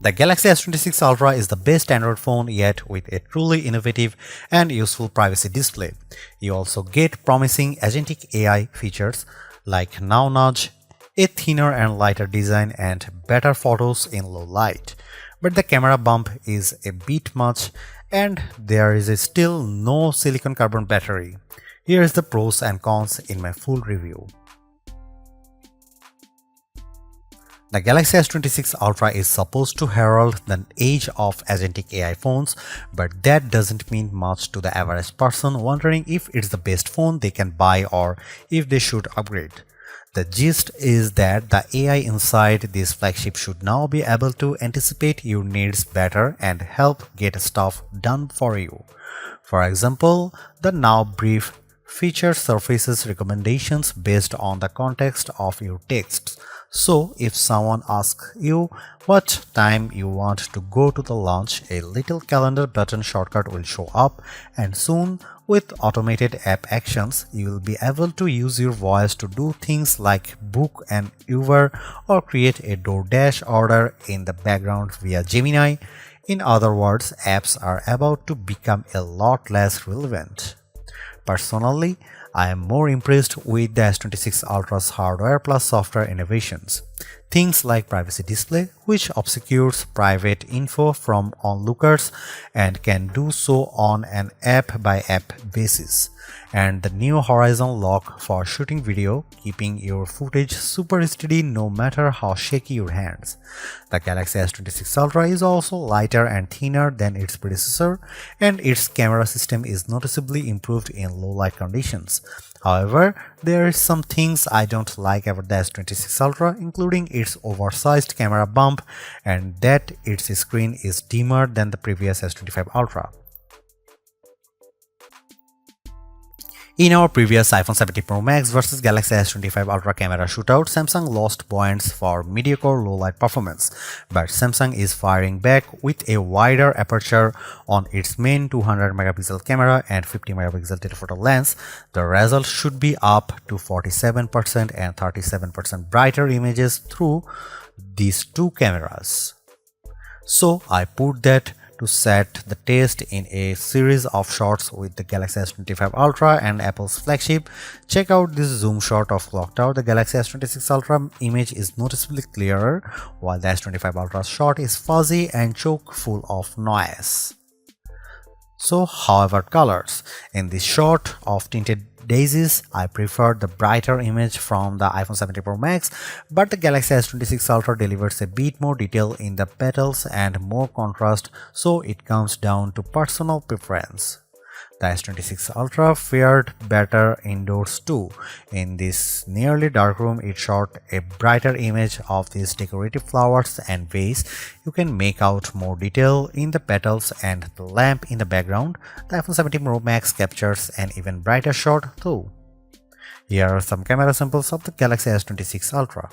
The Galaxy S26 Ultra is the best Android phone yet, with a truly innovative and useful privacy display. You also get promising agentic AI features like Now Nudge, a thinner and lighter design, and better photos in low light. But the camera bump is a bit much, and there is still no silicon carbon battery. Here is the pros and cons in my full review. The Galaxy S26 Ultra is supposed to herald the age of agentic AI phones, but that doesn't mean much to the average person wondering if it's the best phone they can buy or if they should upgrade. The gist is that the AI inside this flagship should now be able to anticipate your needs better and help get stuff done for you. For example, the Now Brief feature surfaces recommendations based on the context of your texts. So, if someone asks you what time you want to go to the lunch, a little calendar button shortcut will show up, and soon, with automated app actions, you will be able to use your voice to do things like book an Uber or create a DoorDash order in the background via Gemini. In other words, apps are about to become a lot less relevant. Personally, I am more impressed with the S26 Ultra's hardware plus software innovations. Things like privacy display, which obscures private info from onlookers and can do so on an app-by-app basis, and the new horizon lock for shooting video, keeping your footage super steady no matter how shaky your hands. The Galaxy S26 Ultra is also lighter and thinner than its predecessor, and its camera system is noticeably improved in low light conditions. However, there are some things I don't like about the S26 Ultra, including its oversized camera bump and that its screen is dimmer than the previous S25 Ultra. In our previous iPhone 17 Pro Max vs Galaxy S25 Ultra camera shootout, Samsung lost points for mediocre low-light performance, but Samsung is firing back with a wider aperture on its main 200 megapixel camera and 50 megapixel telephoto lens. The result should be up to 47% and 37% brighter images through these two cameras. So I put that to set the test in a series of shots with the Galaxy S25 Ultra and Apple's flagship. Check out this zoom shot of clocked out. The Galaxy S26 Ultra image is noticeably clearer, while the S25 Ultra shot is fuzzy and choke full of noise. So, how about colors? In this shot of tinted daisies, I prefer the brighter image from the iPhone 17 Pro Max, but the Galaxy S26 Ultra delivers a bit more detail in the petals and more contrast, so it comes down to personal preference. The S26 Ultra fared better indoors too. In this nearly dark room, it shot a brighter image of these decorative flowers and vase. You can make out more detail in the petals and the lamp in the background. The iPhone 17 Pro Max captures an even brighter shot too. Here are some camera samples of the Galaxy S26 Ultra.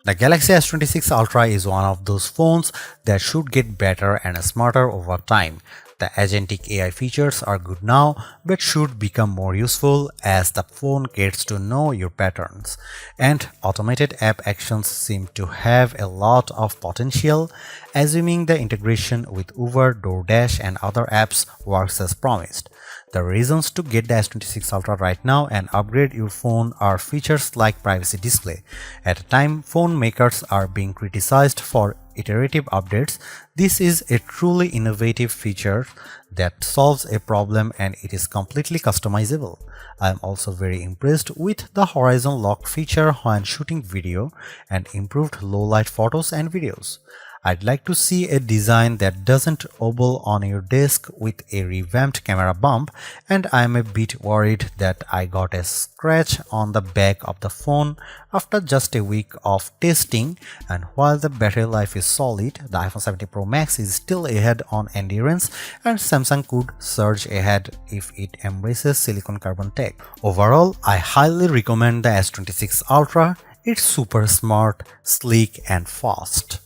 The Galaxy S26 Ultra is one of those phones that should get better and smarter over time. The agentic AI features are good now but should become more useful as the phone gets to know your patterns. And automated app actions seem to have a lot of potential, assuming the integration with Uber, DoorDash and other apps works as promised. The reasons to get the S26 Ultra right now and upgrade your phone are features like privacy display. At a time phone makers are being criticized for iterative updates, this is a truly innovative feature that solves a problem and it is completely customizable. I am also very impressed with the horizon lock feature when shooting video and improved low light photos and videos. I'd like to see a design that doesn't wobble on your desk with a revamped camera bump, and I'm a bit worried that I got a scratch on the back of the phone after just a week of testing, and while the battery life is solid, the iPhone 17 Pro Max is still ahead on endurance and Samsung could surge ahead if it embraces silicon carbon tech. Overall, I highly recommend the S26 Ultra. It's super smart, sleek and fast.